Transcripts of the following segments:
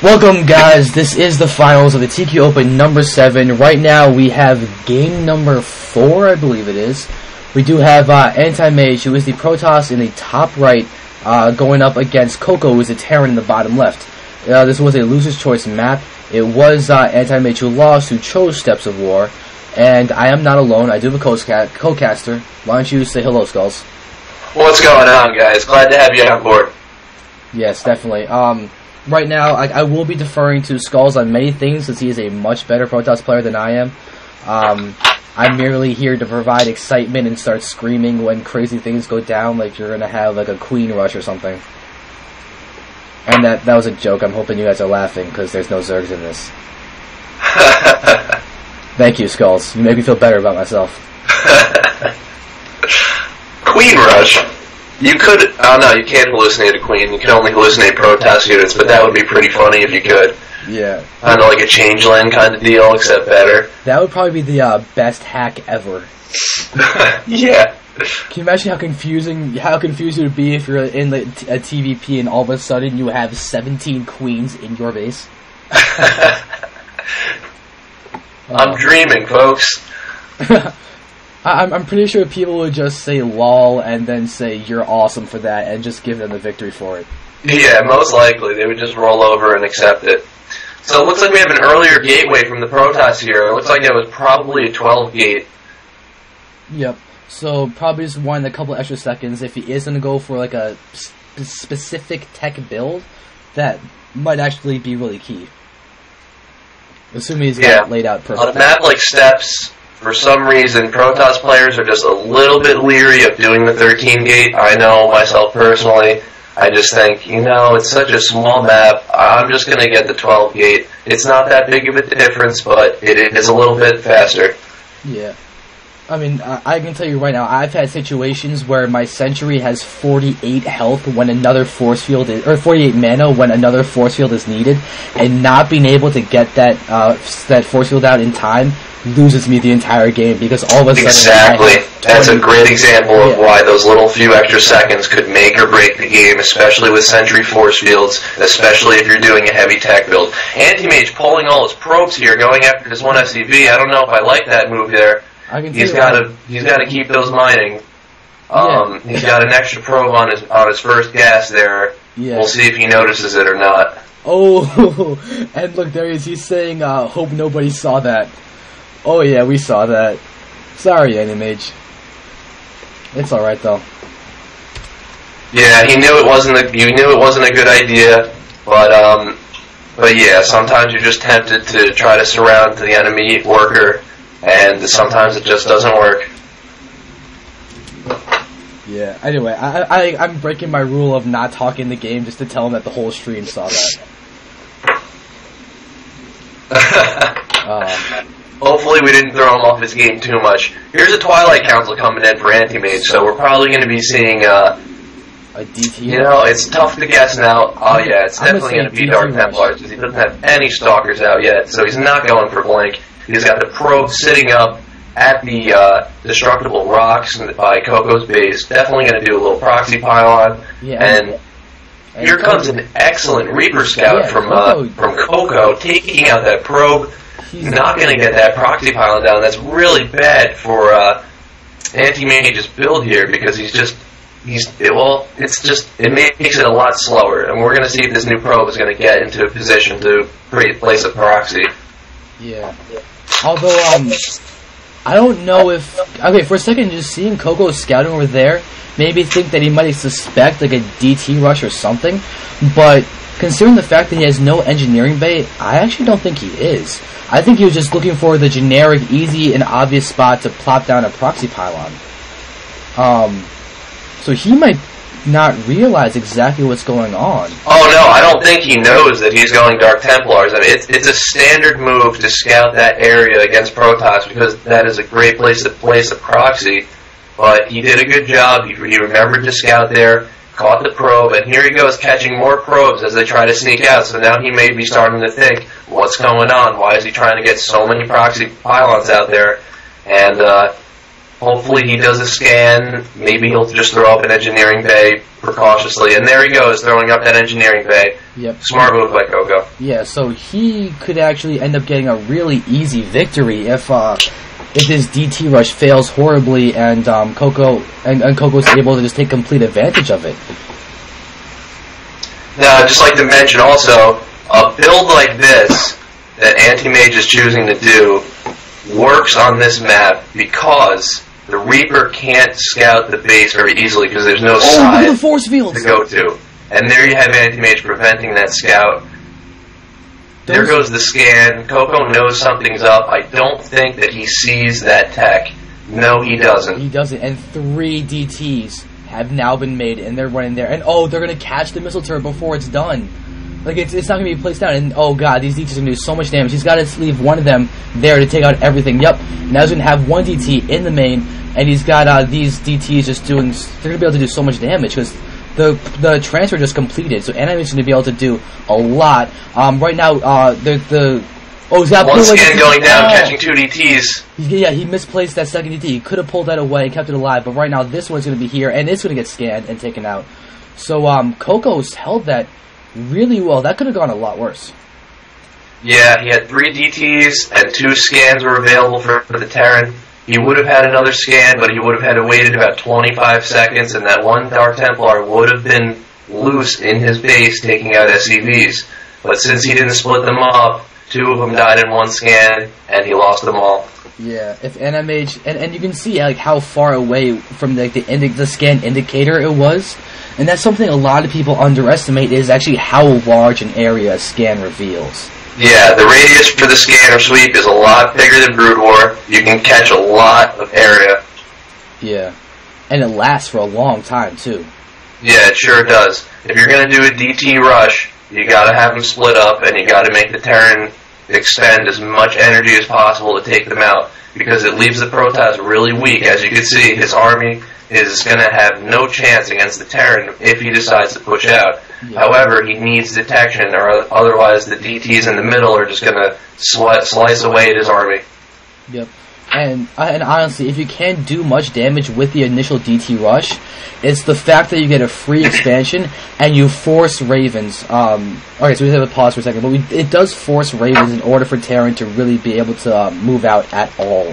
Welcome, guys. This is the finals of the TQ Open number 7. Right now, we have game number 4, I believe it is. We do have Antimage, who is the Protoss in the top right, going up against CocoA, who is the Terran in the bottom left. This was a loser's choice map. It was Antimage who lost, who chose Steps of War. And I am not alone. I do have a co-caster. Why don't you say hello, Skulls? What's going on, guys? Glad to have you on board. Yes, definitely. Right now, I will be deferring to Skulls on many things, since he is a much better Protoss player than I am. I'm merely here to provide excitement and start screaming when crazy things go down, like you're gonna have like a queen rush or something. And that was a joke. I'm hoping you guys are laughing, because there's no Zergs in this. Thank you, Skulls. You make me feel better about myself. Queen rush? You could, oh no, you can't hallucinate a queen. You can only hallucinate Protoss units, but that would be pretty funny if you could. Yeah. Kind of like a changeling kind of deal, except better. That would probably be the best hack ever. Yeah. Can you imagine how confusing it would be if you're in a TVP and all of a sudden you have 17 queens in your base? I'm dreaming, folks. I'm pretty sure people would just say lol and then say you're awesome for that and just give them the victory for it. Yeah, most likely. They would just roll over and accept it. So it looks like we have an earlier gateway from the Protoss here. It looks like it was probably a 12 gate. Yep. So probably just wanting a couple extra seconds. If he is going to go for like a specific tech build, that might actually be really key. Assuming he's got it laid out perfectly. On a map like Steps, for some reason, Protoss players are just a little bit leery of doing the 13 gate. I know myself personally. I just think, you know, it's such a small map. I'm just going to get the 12 gate. It's not that big of a difference, but it is a little bit faster. Yeah. I mean, I can tell you right now, I've had situations where my Sentry has 48 health when another force field is, or 48 mana when another force field is needed, and not being able to get that force field out in time loses me the entire game, because all of a sudden... Exactly. That's a great example of why those little few extra seconds could make or break the game, especially with Sentry force fields, especially if you're doing a heavy tech build. Antimage pulling all his probes here, going after this one SCV. I don't know if I like that move there. He's got to keep those mining. He's got an extra probe on his first gas there. Yeah. We'll see if he notices it or not. Oh, and look, there he is. He's saying, "Hope nobody saw that." Oh yeah, we saw that. Sorry, Antimage. It's all right though. Yeah, he knew it wasn't a good idea, but yeah, sometimes you're just tempted to try to surround the enemy worker. And sometimes it just doesn't work. Yeah, anyway, I'm breaking my rule of not talking the game just to tell him that the whole stream saw that. Hopefully we didn't throw him off his game too much. Here's a Twilight Council coming in for Antimage, so we're probably going to be seeing a DT. You know, it's tough to guess now. Oh yeah, it's definitely going to be Dark Templars, because he doesn't have any Stalkers out yet, so he's not going for Blink. He's got the probe sitting up at the destructible rocks by CocoA's base. Definitely going to do a little proxy pylon. Yeah, and here comes an excellent Reaper Scout from CocoA taking out that probe. He's not going to get that proxy pylon down. That's really bad for Antimage's build here, because it makes it a lot slower. And we're going to see if this new probe is going to get into a position to place a proxy. Yeah. Although, I don't know if... Okay, for a second, just seeing CocoA scouting over there made me think that he might suspect, like, a DT rush or something. But, considering the fact that he has no engineering bay, I actually don't think he is. I think he was just looking for the generic, easy, and obvious spot to plop down a proxy pylon. So he might not realize exactly what's going on. Oh no, I don't think he knows that he's going Dark Templars. I mean, it's a standard move to scout that area against Protoss, because that is a great place to place a proxy. But he did a good job. He remembered to scout there, caught the probe, and here he goes catching more probes as they try to sneak out. So now he may be starting to think, what's going on? Why is he trying to get so many proxy pylons out there? And Hopefully he does a scan. Maybe he'll just throw up an engineering bay precautiously. And there he goes, throwing up that engineering bay. Yep. Smart move by CocoA. Yeah, so he could actually end up getting a really easy victory if this DT rush fails horribly and CocoA's able to just take complete advantage of it. Now, I'd just like to mention also, a build like this that Antimage is choosing to do works on this map because the Reaper can't scout the base very easily because there's no side the force fields to go to. And there you have Antimage preventing that scout. There goes the scan. CocoA knows something's up. I don't think that he sees that tech. No, he doesn't. He doesn't. And 3 DTs have now been made, and they're running there. And they're going to catch the missile turret before it's done. Like, it's not going to be placed down. And, oh, God, these DTs are going to do so much damage. He's got to leave one of them there to take out everything. Yep. Now he's going to have one DT in the main, and he's got these DTs just doing... They're going to be able to do so much damage, because the transfer just completed. So Antimage is going to be able to do a lot. Right now, he's got one scan going down, catching 2 DTs. Yeah, he misplaced that second DT. He could have pulled that away and kept it alive, but right now this one's going to be here, and it's going to get scanned and taken out. So CocoA's held that really well. That could have gone a lot worse. Yeah, he had 3 DTs, and 2 scans were available for the Terran. He would have had another scan, but he would have had to wait about 25 seconds, and that one Dark Templar would have been loose in his base taking out SCVs. But since he didn't split them up, 2 of them died in one scan, and he lost them all. Yeah, if Antimage, and you can see like how far away from the scan indicator it was, and that's something a lot of people underestimate is actually how large an area a scan reveals. Yeah, the radius for the scan or sweep is a lot bigger than broodwar. You can catch a lot of area. Yeah, and it lasts for a long time too. Yeah, it sure does. If you're going to do a DT rush, you got to have them split up, and you got to make the Terran expend as much energy as possible to take them out, because it leaves the Protoss really weak. As you can see, his army is going to have no chance against the Terran if he decides to push out. Yeah. However, he needs detection, or otherwise the DTs in the middle are just going to slice away at his army. Yep. And honestly, if you can't do much damage with the initial DT rush, it's the fact that you get a free expansion and you force Ravens. Okay, so we have to pause for a second, but it does force Ravens in order for Terran to really be able to move out at all.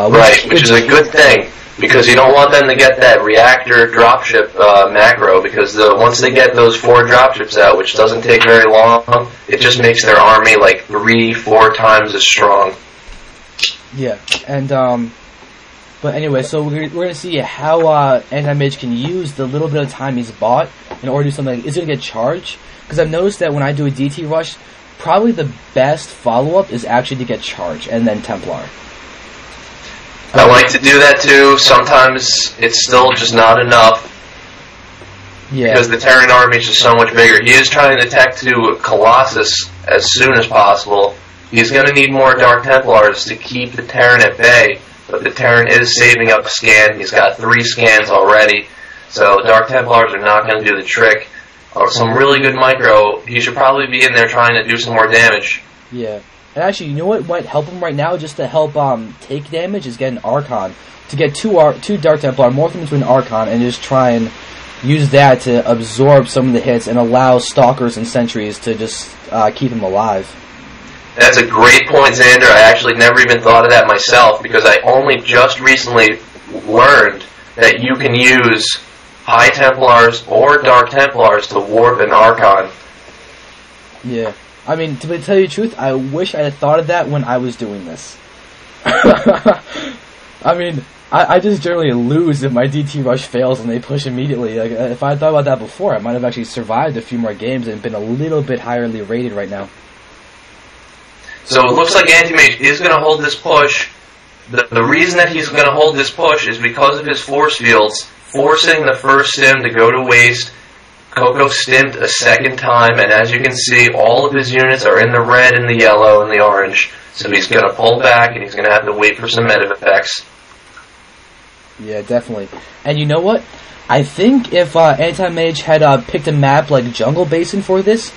Which is a good thing, because you don't want them to get that reactor dropship macro, because once they get those 4 dropships out, which doesn't take very long, it just makes their army like 3-4 times as strong. Yeah, and but anyway, so we're going to see how Antimage can use the little bit of time he's bought in order to do something. Is it going to get charged? Because I've noticed that when I do a DT rush, probably the best follow-up is actually to get charged and then Templar. I like to do that too. Sometimes it's still just not enough. Yeah. Because the Terran army is just so much bigger. He is trying to tech to Colossus as soon as possible. He's going to need more Dark Templars to keep the Terran at bay, but the Terran is saving up a scan. He's got 3 scans already, so Dark Templars are not going to do the trick. Or some really good micro, he should probably be in there trying to do some more damage. Yeah. And actually, you know what might help him right now, just to help take damage, is get an Archon. To get 2 Dark Templar, morph them into an Archon, and just try and use that to absorb some of the hits and allow Stalkers and Sentries to just keep him alive. That's a great point, Xander. I actually never even thought of that myself, because I only just recently learned that you can use High Templars or Dark Templars to warp an Archon. Yeah. I mean, to tell you the truth, I wish I had thought of that when I was doing this. I mean, I just generally lose if my DT rush fails and they push immediately. Like, if I had thought about that before, I might have actually survived a few more games and been a little bit higherly rated right now. So it looks like Antimage is going to hold this push. The reason that he's going to hold this push is because of his force fields, forcing the first stim to go to waste. CocoA stimmed a second time, and as you can see, all of his units are in the red and the yellow and the orange. So he's going to pull back, and he's going to have to wait for some meta effects. Yeah, definitely. And you know what? I think if Antimage had picked a map like Jungle Basin for this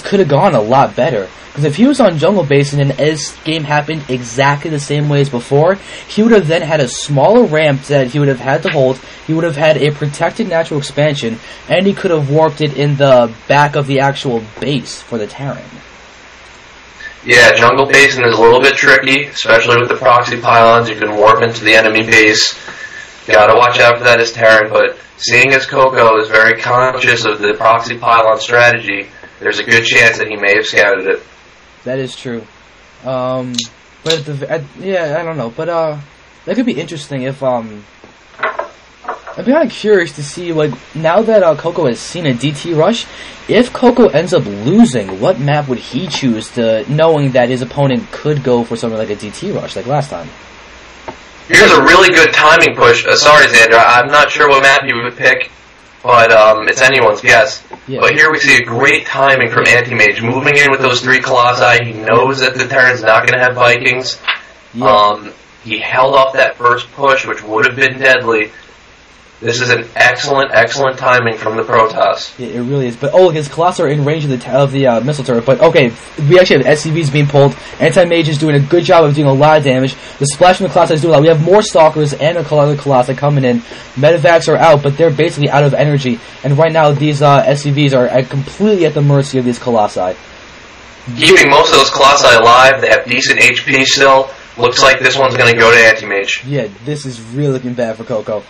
could have gone a lot better. Because if he was on Jungle Basin and this game happened exactly the same way as before, he would have then had a smaller ramp that he would have had to hold, he would have had a protected natural expansion, and he could have warped it in the back of the actual base for the Terran. Yeah, Jungle Basin is a little bit tricky, especially with the proxy pylons. You can warp into the enemy base. You gotta watch out for that as Terran, but seeing as CocoA is very conscious of the proxy pylon strategy, there's a good chance that he may have scouted it. That is true. But yeah, I don't know. But that could be interesting if I'd be kind of curious to see, like, now that CocoA has seen a DT rush, if CocoA ends up losing, what map would he choose, to knowing that his opponent could go for something like a DT rush, like last time? Here's a really good timing push. Sorry, Xander, I'm not sure what map you would pick, but it's anyone's guess. Yeah. But here we see a great timing from Antimage, moving in with those 3 Colossi. He knows that the Terran's not going to have Vikings. Yeah. He held off that first push, which would have been deadly. This is an excellent, excellent timing from the Protoss. It really is. But his Colossi are in range of the missile turret. But okay, we actually have SCVs being pulled. Antimage is doing a good job of doing a lot of damage. The splash from the Colossi is doing a lot. We have more Stalkers and other Colossi coming in. Medivacs are out, but they're basically out of energy. And right now, these SCVs are completely at the mercy of these Colossi. Keeping most of those Colossi alive, they have decent HP still. Looks like this one's going to go to Antimage. Yeah, this is really looking bad for CocoA.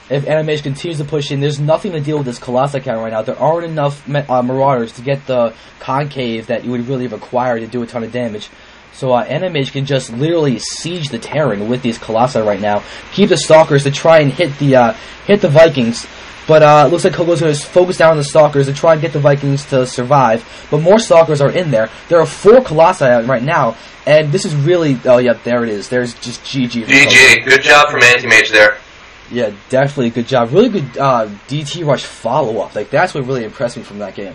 If Antimage continues to push in, there's nothing to deal with this Colossi count right now. There aren't enough Marauders to get the concave that you would really require to do a ton of damage. So Antimage can just literally siege the Terran with these Colossi right now. Keep the Stalkers to try and hit the Vikings. But it looks like CocoA's going to focus down on the Stalkers to try and get the Vikings to survive. But more Stalkers are in there. There are 4 Colossi out right now. And this is really... Oh, yeah, there it is. There's just GG. GG. Good job from Antimage there. Yeah, definitely a good job. Really good DT Rush follow-up. Like, that's what really impressed me from that game.